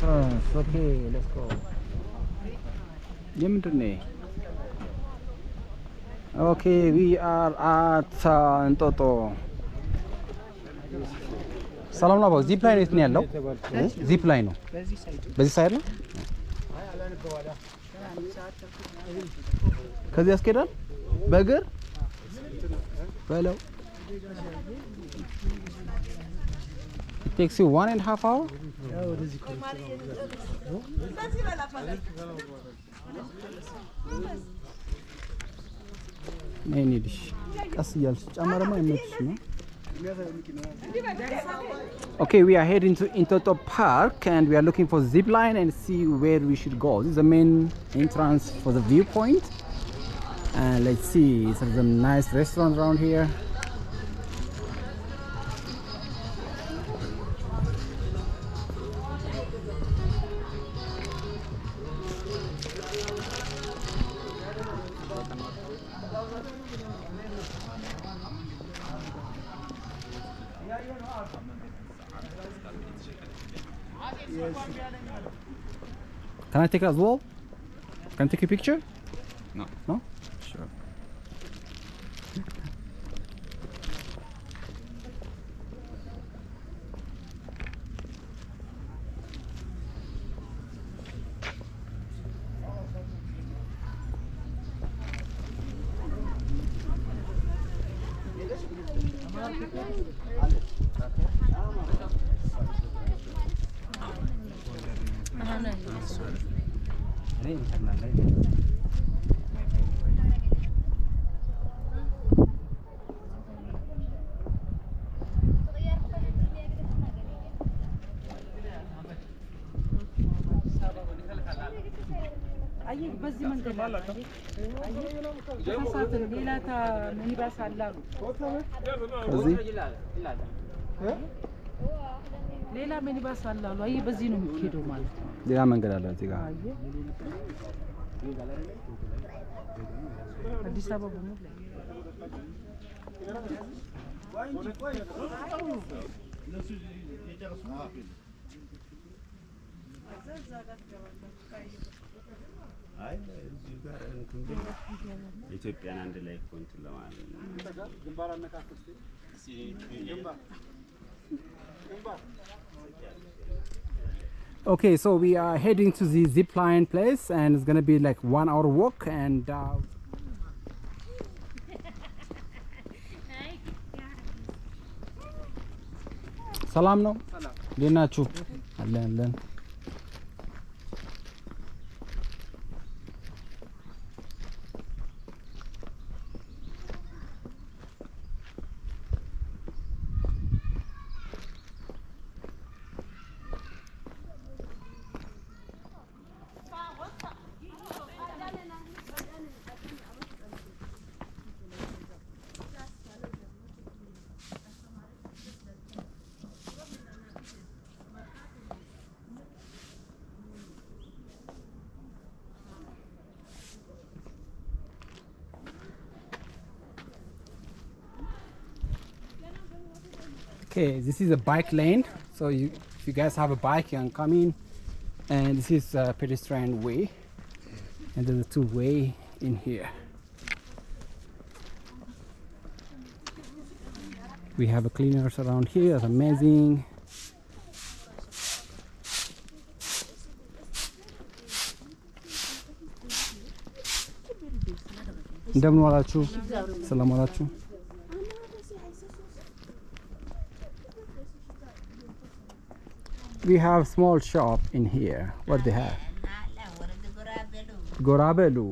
Okay, let's go. Okay, we are at Entoto. ሰላም ነው። ዚፕ ላይን የት ነው ያለው? ዚፕ ላይን ነው በዚህ ሳይድ ነው። ከዚህ ያስኬዳል በእግር በለው። It takes you 1.5 hours. ነይ እንሂድሽ። ቀስ እያልሽ ጫማ ደግሞ አይመችሽ ነው። Okay, we are heading to Entoto Park and we are looking for zip line and see where we should go. This is the main entrance for the viewpoint. And let's see, there's a nice restaurant around here. Can I take it as well? Can I take a picture? No. No? Sure. በዚህ መንገድ ተሳሳትን። ሌላ ሚኒባስ አላሉ። ሌላ ሚኒባስ አላሉ። አይ በዚህ ነው የሚሄደው ማለት ነው። ሌላ መንገድ አለ እዚህ ጋር አዲስ አበባ ነው ላይ ኢትዮጵያን አንድ ላይ ኮንትሮል ለማለት ነው። ግንባር አነካክስቲ Okay, so we are heading to the zip line place and it's going to be like 1 hour walk and ሰላም ነው። እንዴት ናችሁ? አለን Okay, this is a bike lane, so if you guys have a bike you can come in, and this is a pedestrian way and there's a two-way in here. We have a cleaners around here. That's amazing. እንደምን ዋላችሁ? ሰላም ዋላችሁ? We have small shop in here. What they have? Gorabelu.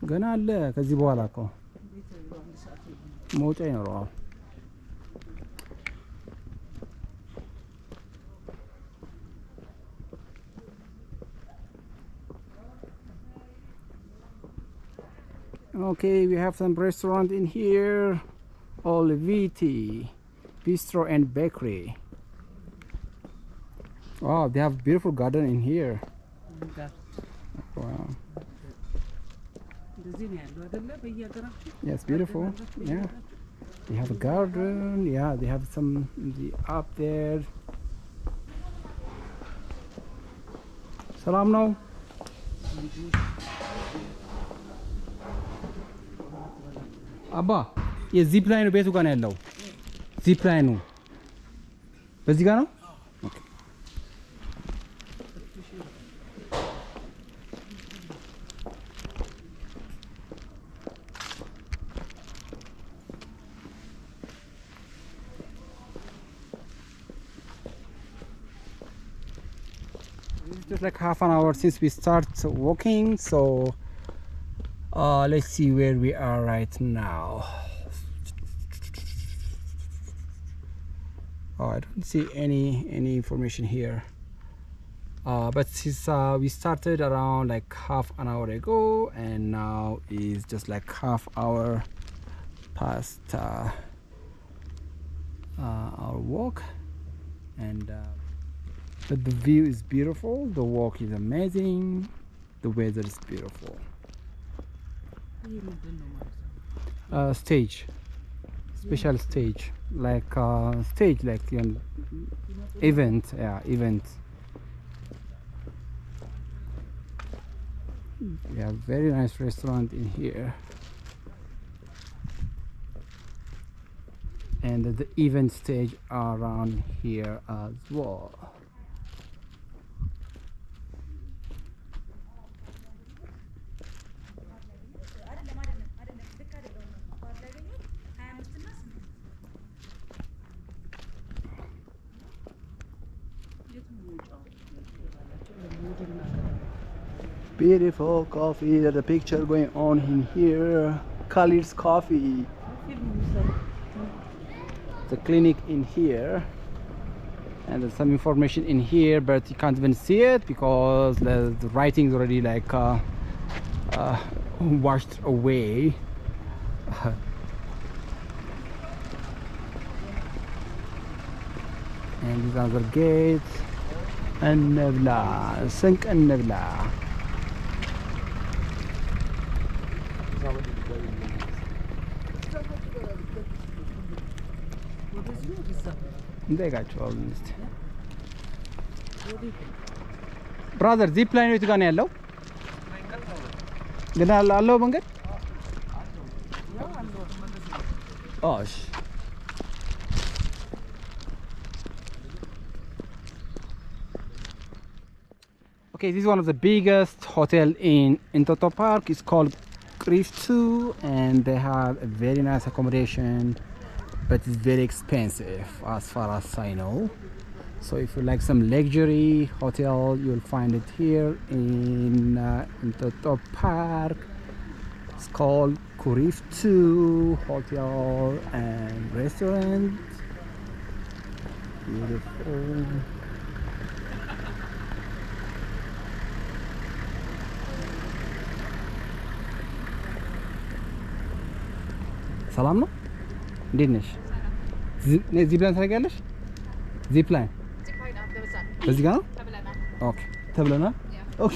ገና አለ። ከዚህ በኋላ እኮ መውጫ ይኖረዋል። Okay, we have some restaurant in here. Oliviti Bistro and Bakery. Wow, they have beautiful garden in here. Wow. Yes, beautiful. Yeah. They have a garden. Yeah, they have some up there. Salam no. አባ የዚፕ ላይኑ ቤቱ ጋር ነው ያለው። ዚፕ ላይኑ በዚህ ጋር ነው። ኦኬ It's just like half an hour since we start walking, so let's see where we are right now. I don't see any information here, but since we started around like half an hour ago, and now is just like half hour past our walk, and but the view is beautiful, the walk is amazing, the weather is beautiful. Stage, special stage, like event, yeah, event. We have very nice restaurant in here, and the event stage around here as well. Beautiful coffee. There's a picture going on in here. Khalid's coffee. The clinic in here, and there's some information in here, but you can't even see it because the writing is already like washed away. And these are the gates. النبلة سنك النبلة. እንጠይቃቸዋል እስቲ ብራዘር ዚፕ ላይን የቱ ጋር ነው ያለው? ግን አለው መንገድ? እሺ Okay, this is one of the biggest hotel in Entoto Park. It's called Crif 2, and they have a very nice accommodation, but it's very expensive as far as I know. So if you like some luxury hotel, you'll find it here in Entoto Park. It's called Crif 2 Hotel and Restaurant. Beautiful. ሰላም ነው? እንዴት ነሽ? ዚፕ ላይን ታደርጊያለሽ? ዚፕ ላይን በዚህ ጋር ነው? ኦኬ ተብለናል። ኦኬ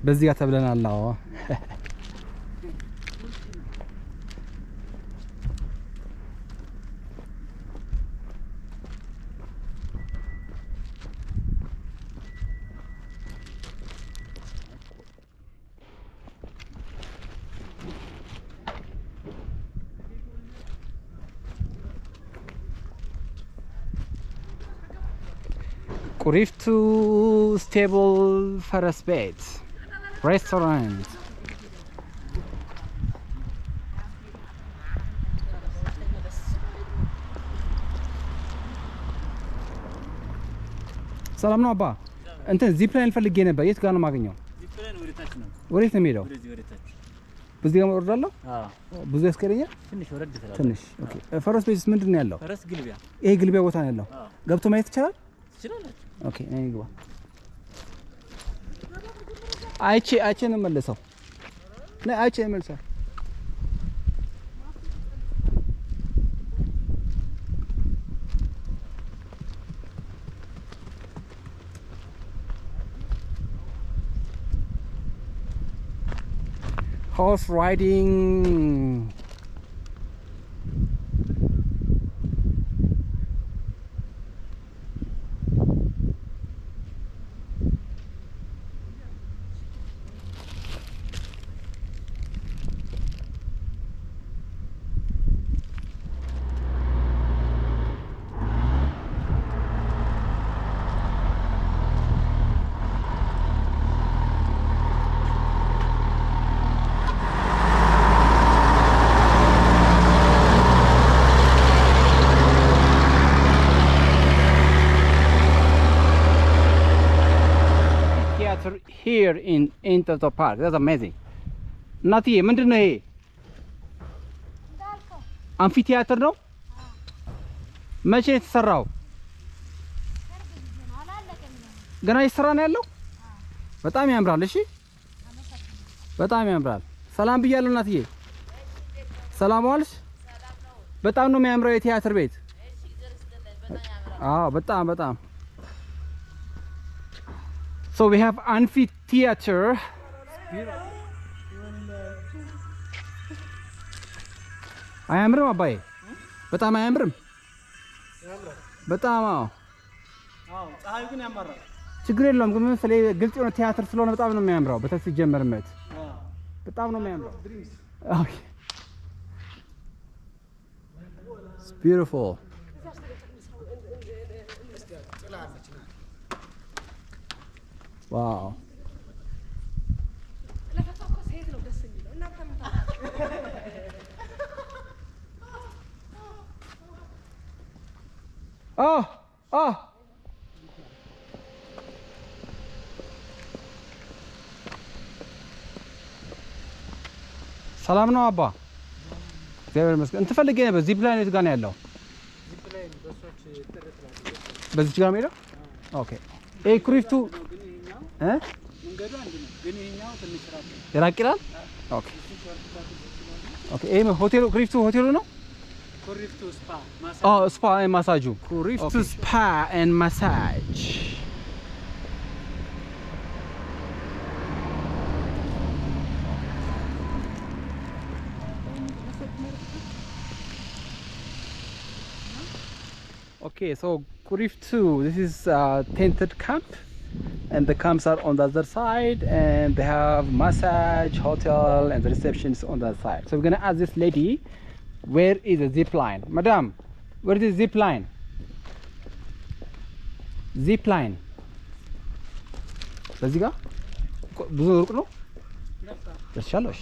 በዚህ ጋር ተብለናል። አዎ Crif 2 stable Ferris bed restaurant. ሰላም ነው አባ። እንትን ዚፕ ላይን ፈልጌ ነበር። የት ጋር ነው የማገኘው? ዚፕ ላይን ወደታች ነው። ወዴት ነው የሚሄደው? ወደታች። በዚህ ጋር ወርዳለሁ? አዎ። ብዙ ያስከረኛል? ትንሽ ወረድ ትላለህ። ትንሽ። ኦኬ። ፈረስ ቤትስ ምንድን ነው ያለው? ፈረስ ግልቢያ። ይሄ ግልቢያ ቦታ ነው ያለው። ገብቶ ማየት ይችላል? ትችላለህ። ኦኬ ነኝ ግባ። አይቼ ነው መለሰው። ነይ አይቼ ነው መለሰው። horse riding. Here in Entoto Park. That's amazing. Nati, ምንድን ነው ይሄ? አምፊ ቲያትር ነው? መቼ ነው የተሰራው? ገና እየተሰራ ነው ያለው? በጣም ያምራል። እሺ፣ በጣም ያምራል። ሰላም ብያለሁ እናትዬ። ሰላም ዋልሽ? በጣም ነው የሚያምረው የቲያትር ቤት። አዎ፣ በጣም So we have amphitheater. አያምርም አባዬ? በጣም አያምርም? በጣም አዎ። ፀሐዩ ግን ያማራል። ችግር የለውም ግን መሰለኝ ግልጽ የሆነ ቲያትር ስለሆነ በጣም ነው የሚያምረው። በተስ ሲጀመርበት በጣም ነው የሚያምረው። Okay. It's beautiful. Wow. Oh. ሰላም ነው አባ? እግዚአብሔር ይመስገን። እንትን ፈልጌ ነበር። ዚፕ ላይን የት ጋር ነው ያለው? ዚፕ ላይን በሶች ተረትላል። በዚህ ጋር ነው ያለው? ኦኬ። ኩሪፍቱ መንገዱ አንድ ነው፣ ግን ይሄኛው ትንሽ ይራቅ ይላል። ኦኬ ይሄ ሆቴሉ ኩሪፍቱ ሆቴሉ ነው? ኩሪፍቱ ስፓ ማሳጅ። ስፓ ኤንድ ማሳጁ። ኩሪፍቱ ስፓ ኤንድ ማሳጅ። Okay, so Kuriftu, this is a tented camp, and the camps are on the other side, and they have massage, hotel, and the reception is on the other side. So we're gonna ask this lady, where is the zip line? Madam, where is the zip line? Zip line. በዚህ ጋር ብዙ ሩቅ ነው? ደርሻለሁ።